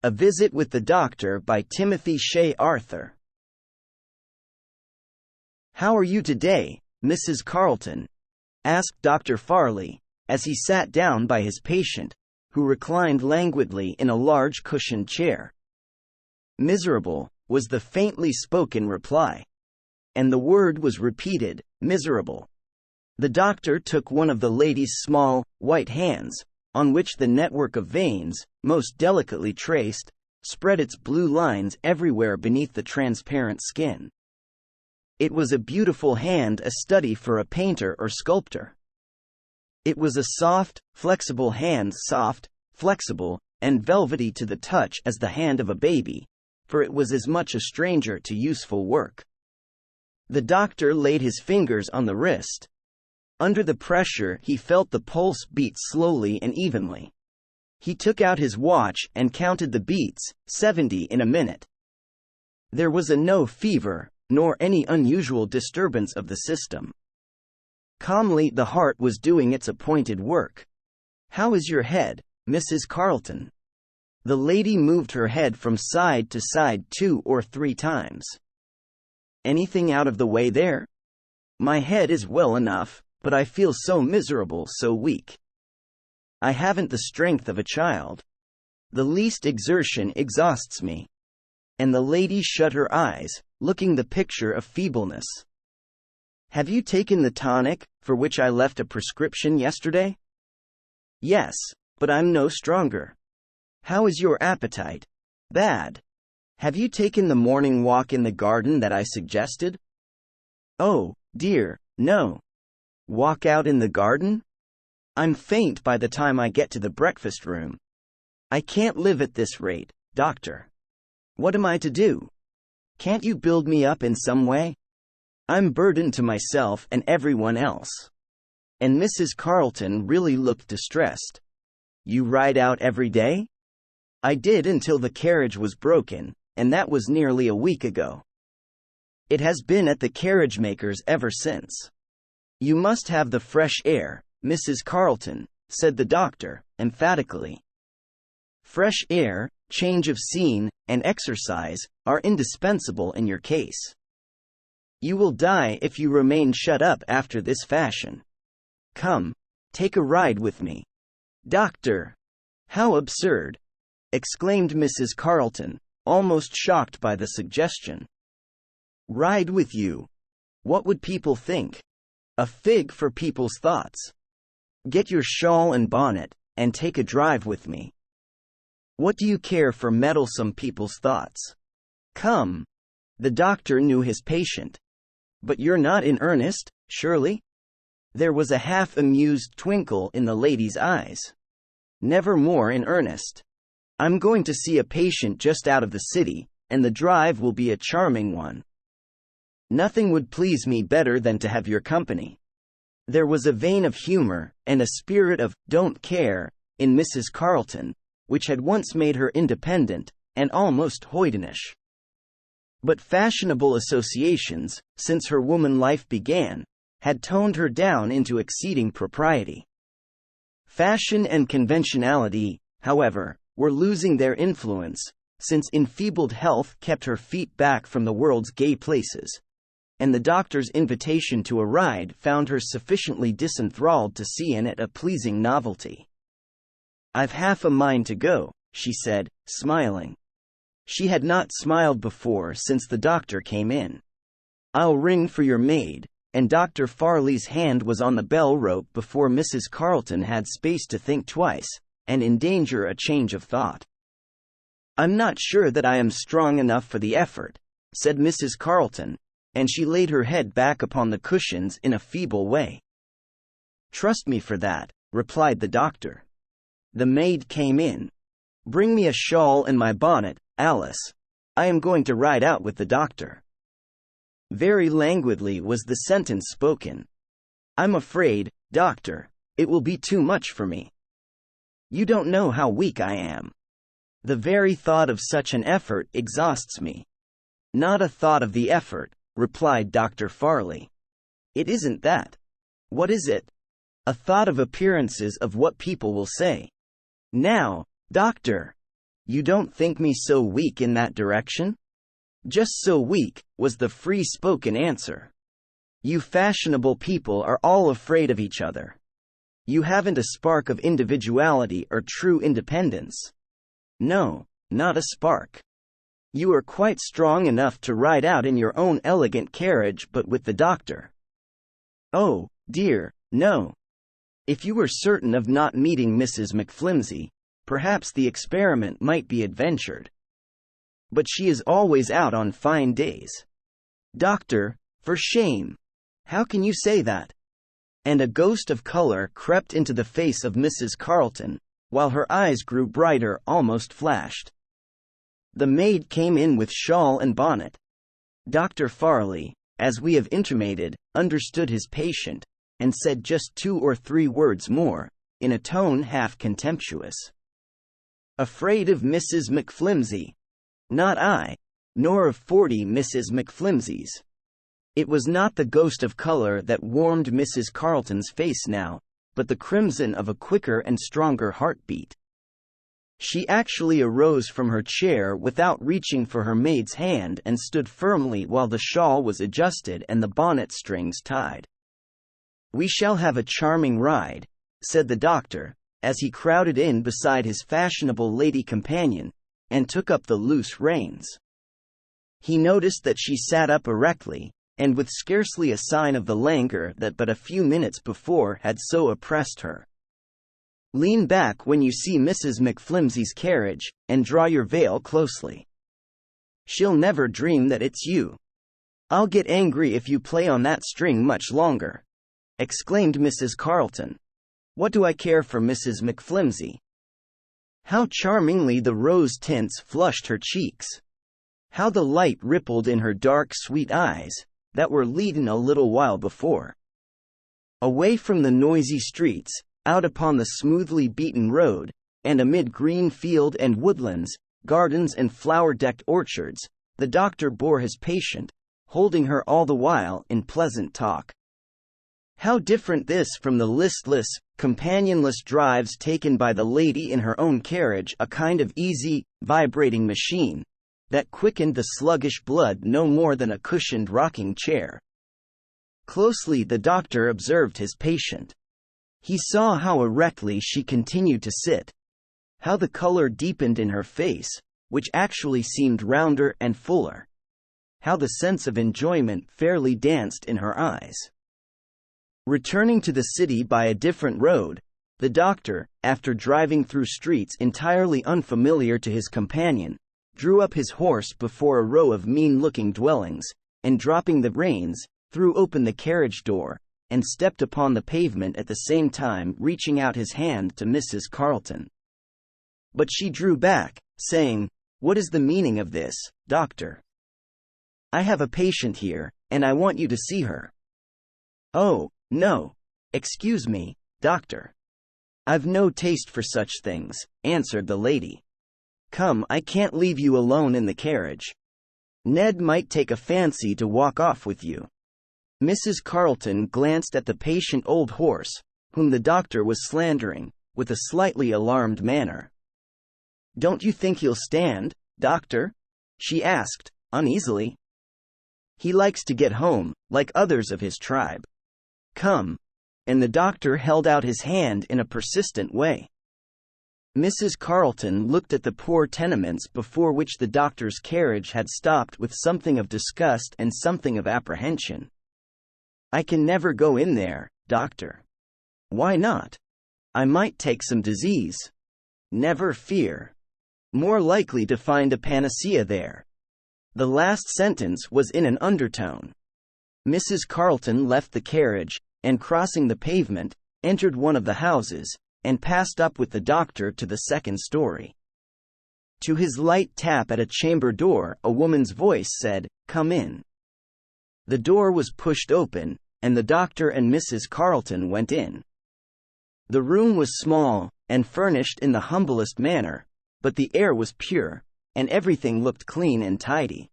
A Visit with the Doctor by Timothy Shay Arthur. "How are you today, Mrs. Carleton?" asked Dr. Farleigh, as he sat down by his patient, who reclined languidly in a large cushioned chair. "Miserable," was the faintly spoken reply. And the word was repeated, miserable. The doctor took one of the lady's small, white hands, on which the network of veins, most delicately traced, spread its blue lines everywhere beneath the transparent skin. It was a beautiful hand, a study for a painter or sculptor. It was a soft, flexible hand, soft, flexible, and velvety to the touch as the hand of a baby, for it was as much a stranger to useful work. The doctor laid his fingers on the wrist. Under the pressure, he felt the pulse beat slowly and evenly. He took out his watch and counted the beats, 70 in a minute. There was no fever, nor any unusual disturbance of the system. Calmly, the heart was doing its appointed work. "How is your head, Mrs. Carleton?" The lady moved her head from side to side 2 or 3 times. "Anything out of the way there?" "My head is well enough, but I feel so miserable, so weak. I haven't the strength of a child. The least exertion exhausts me." And the lady shut her eyes, looking the picture of feebleness. "Have you taken the tonic, for which I left a prescription yesterday?" "Yes, but I'm no stronger." "How is your appetite?" "Bad." "Have you taken the morning walk in the garden that I suggested?" "Oh, dear, no." "Walk out in the garden?" "I'm faint by the time I get to the breakfast room. I can't live at this rate, doctor. What am I to do? Can't you build me up in some way? I'm burdened to myself and everyone else." And Mrs. Carleton really looked distressed. "You ride out every day?" "I did until the carriage was broken, and that was nearly a week ago. It has been at the carriage maker's ever since." "You must have the fresh air, Mrs. Carleton," said the doctor, emphatically. "Fresh air, change of scene, and exercise are indispensable in your case. You will die if you remain shut up after this fashion. Come, take a ride with me." "Doctor! How absurd!" exclaimed Mrs. Carleton, almost shocked by the suggestion. "Ride with you? What would people think? A fig for people's thoughts. Get your shawl and bonnet, and take a drive with me. What do you care for meddlesome people's thoughts? Come." The doctor knew his patient. "But you're not in earnest, surely?" There was a half-amused twinkle in the lady's eyes. "Never more in earnest. I'm going to see a patient just out of the city, and the drive will be a charming one. Nothing would please me better than to have your company." There was a vein of humor, and a spirit of "don't care," in Mrs. Carleton, which had once made her independent, and almost hoydenish. But fashionable associations, since her woman life began, had toned her down into exceeding propriety. Fashion and conventionality, however, were losing their influence, since enfeebled health kept her feet back from the world's gay places, and the doctor's invitation to a ride found her sufficiently disenthralled to see in it a pleasing novelty. "I've half a mind to go," she said, smiling. She had not smiled before since the doctor came in. "I'll ring for your maid," and Dr. Farleigh's hand was on the bell rope before Mrs. Carleton had space to think twice, and endanger a change of thought. "I'm not sure that I am strong enough for the effort," said Mrs. Carleton, and she laid her head back upon the cushions in a feeble way. "Trust me for that," replied the doctor. The maid came in. "Bring me a shawl and my bonnet, Alice. I am going to ride out with the doctor." Very languidly was the sentence spoken. "I'm afraid, doctor, it will be too much for me. You don't know how weak I am. The very thought of such an effort exhausts me." "Not a thought of the effort," replied Dr. Farleigh. "It isn't that." "What is it?" "A thought of appearances, of what people will say." "Now, doctor!" You don't think me so weak in that direction? Just so weak, was the free-spoken answer. You fashionable people are all afraid of each other. You haven't a spark of individuality or true independence. No, not a spark. You are quite strong enough to ride out in your own elegant carriage, but with the doctor. Oh, dear, no. If you were certain of not meeting Mrs. McFlimsy, perhaps the experiment might be adventured. But she is always out on fine days. Doctor, for shame! How can you say that? And a ghost of color crept into the face of Mrs. Carleton, while her eyes grew brighter, almost flashed. The maid came in with shawl and bonnet. Dr. Farleigh, as we have intimated, understood his patient, and said just 2 or 3 words more, in a tone half contemptuous. Afraid of Mrs. McFlimsy? Not I, nor of 40 Mrs. McFlimsys. It was not the ghost of color that warmed Mrs. Carleton's face now, but the crimson of a quicker and stronger heartbeat. She actually arose from her chair without reaching for her maid's hand and stood firmly while the shawl was adjusted and the bonnet strings tied. We shall have a charming ride, said the doctor, as he crowded in beside his fashionable lady companion, and took up the loose reins. He noticed that she sat up erectly, and with scarcely a sign of the languor that but a few minutes before had so oppressed her. Lean back when you see Mrs. McFlimsy's carriage, and draw your veil closely. She'll never dream that it's you. I'll get angry if you play on that string much longer, exclaimed Mrs. Carleton. What do I care for Mrs. McFlimsy? How charmingly the rose tints flushed her cheeks! How the light rippled in her dark, sweet eyes, that were leaden a little while before. Away from the noisy streets, out upon the smoothly beaten road, and amid green field and woodlands, gardens and flower-decked orchards, the doctor bore his patient, holding her all the while in pleasant talk. How different this from the listless, companionless drives taken by the lady in her own carriage, a kind of easy, vibrating machine, that quickened the sluggish blood no more than a cushioned rocking chair. Closely the doctor observed his patient. He saw how erectly she continued to sit, how the color deepened in her face, which actually seemed rounder and fuller, how the sense of enjoyment fairly danced in her eyes. Returning to the city by a different road, the doctor, after driving through streets entirely unfamiliar to his companion, drew up his horse before a row of mean-looking dwellings, and dropping the reins, threw open the carriage door, and stepped upon the pavement at the same time reaching out his hand to Mrs. Carleton. But she drew back, saying, "What is the meaning of this, doctor? I have a patient here, and I want you to see her." "Oh, no. Excuse me, doctor. I've no taste for such things," answered the lady. "Come, I can't leave you alone in the carriage. Ned might take a fancy to walk off with you." Mrs. Carleton glanced at the patient old horse, whom the doctor was slandering, with a slightly alarmed manner. "Don't you think he'll stand, doctor?" she asked, uneasily. "He likes to get home, like others of his tribe. Come." And the doctor held out his hand in a persistent way. Mrs. Carleton looked at the poor tenements before which the doctor's carriage had stopped with something of disgust and something of apprehension. "I can never go in there, doctor." "Why not?" "I might take some disease." "Never fear. More likely to find a panacea there." The last sentence was in an undertone. Mrs. Carleton left the carriage, and crossing the pavement, entered one of the houses, and passed up with the doctor to the second story. To his light tap at a chamber door, a woman's voice said, "Come in." The door was pushed open, and the doctor and Mrs. Carleton went in. The room was small, and furnished in the humblest manner, but the air was pure, and everything looked clean and tidy.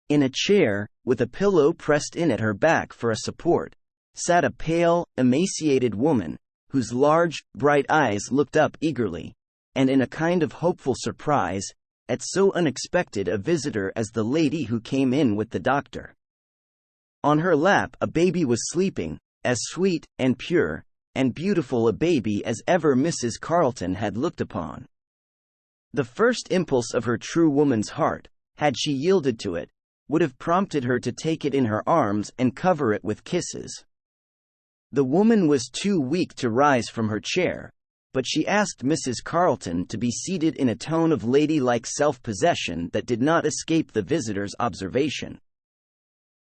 In a chair, with a pillow pressed in at her back for a support, sat a pale, emaciated woman, whose large, bright eyes looked up eagerly, and in a kind of hopeful surprise, at so unexpected a visitor as the lady who came in with the doctor. On her lap a baby was sleeping, as sweet, and pure, and beautiful a baby as ever Mrs. Carleton had looked upon. The first impulse of her true woman's heart, had she yielded to it, would have prompted her to take it in her arms and cover it with kisses. The woman was too weak to rise from her chair, but she asked Mrs. Carleton to be seated in a tone of ladylike self-possession that did not escape the visitor's observation.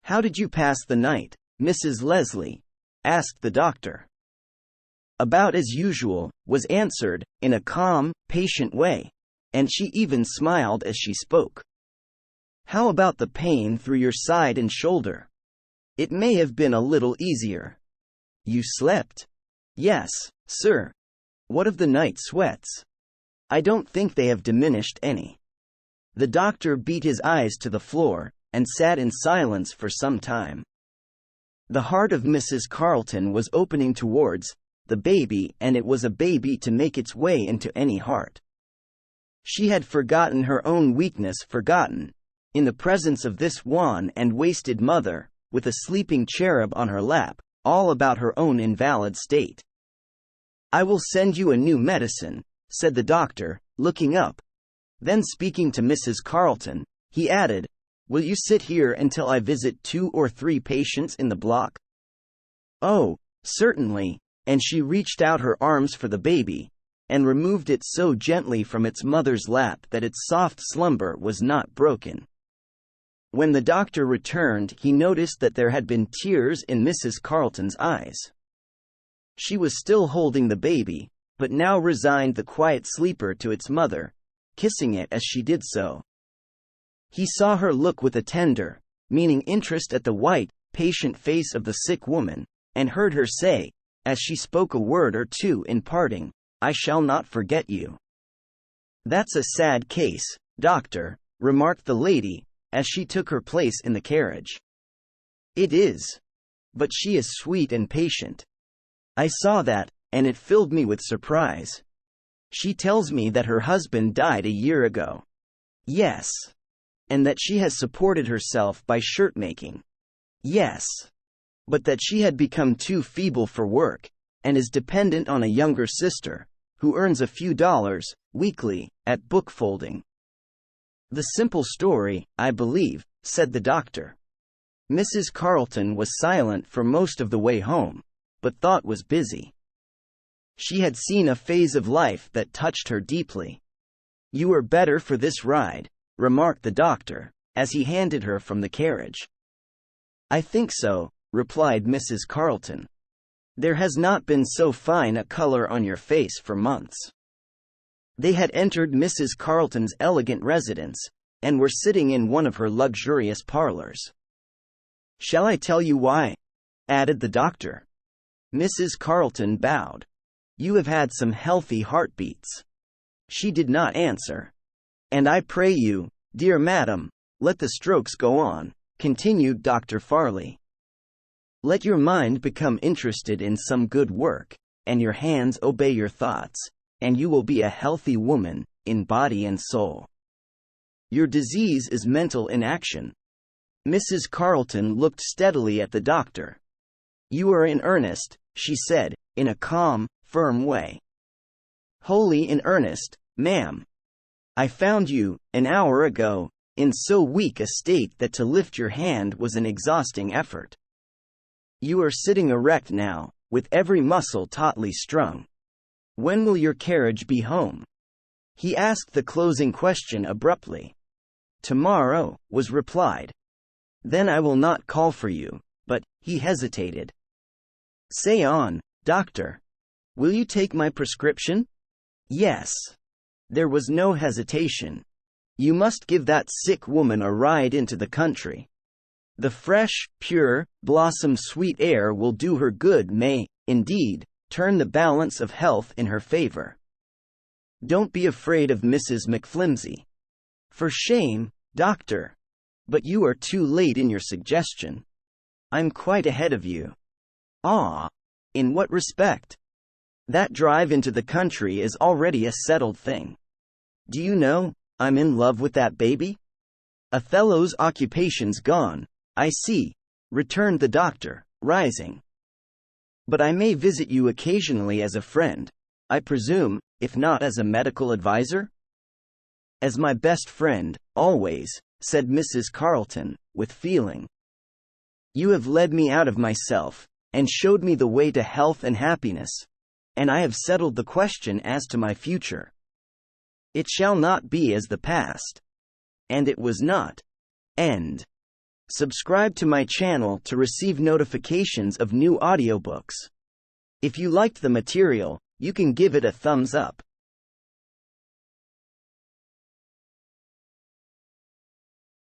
"How did you pass the night, Mrs. Leslie?" asked the doctor. "About as usual," was answered, in a calm, patient way, and she even smiled as she spoke. "How about the pain through your side and shoulder? It may have been a little easier. You slept?" "Yes, sir." "What of the night sweats?" "I don't think they have diminished any." The doctor beat his eyes to the floor, and sat in silence for some time. The heart of Mrs. Carleton was opening towards the baby, and it was a baby to make its way into any heart. She had forgotten her own weakness, in the presence of this wan and wasted mother, with a sleeping cherub on her lap, all about her own invalid state. "I will send you a new medicine," said the doctor, looking up. Then speaking to Mrs. Carleton, he added, "Will you sit here until I visit 2 or 3 patients in the block?" "Oh, certainly," and she reached out her arms for the baby, and removed it so gently from its mother's lap that its soft slumber was not broken. When the doctor returned, he noticed that there had been tears in Mrs. Carleton's eyes. She was still holding the baby, but now resigned the quiet sleeper to its mother, kissing it as she did so. He saw her look with a tender, meaning interest at the white, patient face of the sick woman, and heard her say, as she spoke a word or two in parting, "I shall not forget you." "That's a sad case, doctor," remarked the lady, as she took her place in the carriage. "It is. But she is sweet and patient. I saw that, and it filled me with surprise. She tells me that her husband died a year ago." "Yes." "And that she has supported herself by shirt making." "Yes." "But that she had become too feeble for work, and is dependent on a younger sister, who earns a few dollars, weekly, at book folding." "The simple story, I believe," said the doctor. Mrs. Carleton was silent for most of the way home, but thought was busy. She had seen a phase of life that touched her deeply. "You are better for this ride," remarked the doctor, as he handed her from the carriage. "I think so," replied Mrs. Carleton. "There has not been so fine a color on your face for months." They had entered Mrs. Carleton's elegant residence, and were sitting in one of her luxurious parlors. "Shall I tell you why?" added the doctor. Mrs. Carleton bowed. "You have had some healthy heartbeats." She did not answer. "And I pray you, dear madam, let the strokes go on," continued Dr. Farleigh. "Let your mind become interested in some good work, and your hands obey your thoughts, and you will be a healthy woman, in body and soul. Your disease is mental inaction." Mrs. Carleton looked steadily at the doctor. "You are in earnest," she said, in a calm, firm way. "Wholly in earnest, ma'am. I found you, an hour ago, in so weak a state that to lift your hand was an exhausting effort. You are sitting erect now, with every muscle tautly strung. When will your carriage be home?" He asked the closing question abruptly. "Tomorrow," was replied. "Then I will not call for you, but," he hesitated. "Say on, doctor. Will you take my prescription?" "Yes." There was no hesitation. "You must give that sick woman a ride into the country. The fresh, pure, blossom-sweet air will do her good, may, indeed, turn the balance of health in her favor. Don't be afraid of Mrs. McFlimsy." "For shame, doctor. But you are too late in your suggestion. I'm quite ahead of you." "Ah! In what respect?" That drive into the country is already a settled thing. Do you know, I'm in love with that baby? Othello's occupation's gone, I see, returned the doctor, rising. But I may visit you occasionally as a friend, I presume, if not as a medical advisor? As my best friend, always, said Mrs. Carleton, with feeling. You have led me out of myself, and showed me the way to health and happiness, and I have settled the question as to my future. It shall not be as the past. And it was not. End. Subscribe to my channel to receive notifications of new audiobooks. If you liked the material, you can give it a thumbs up.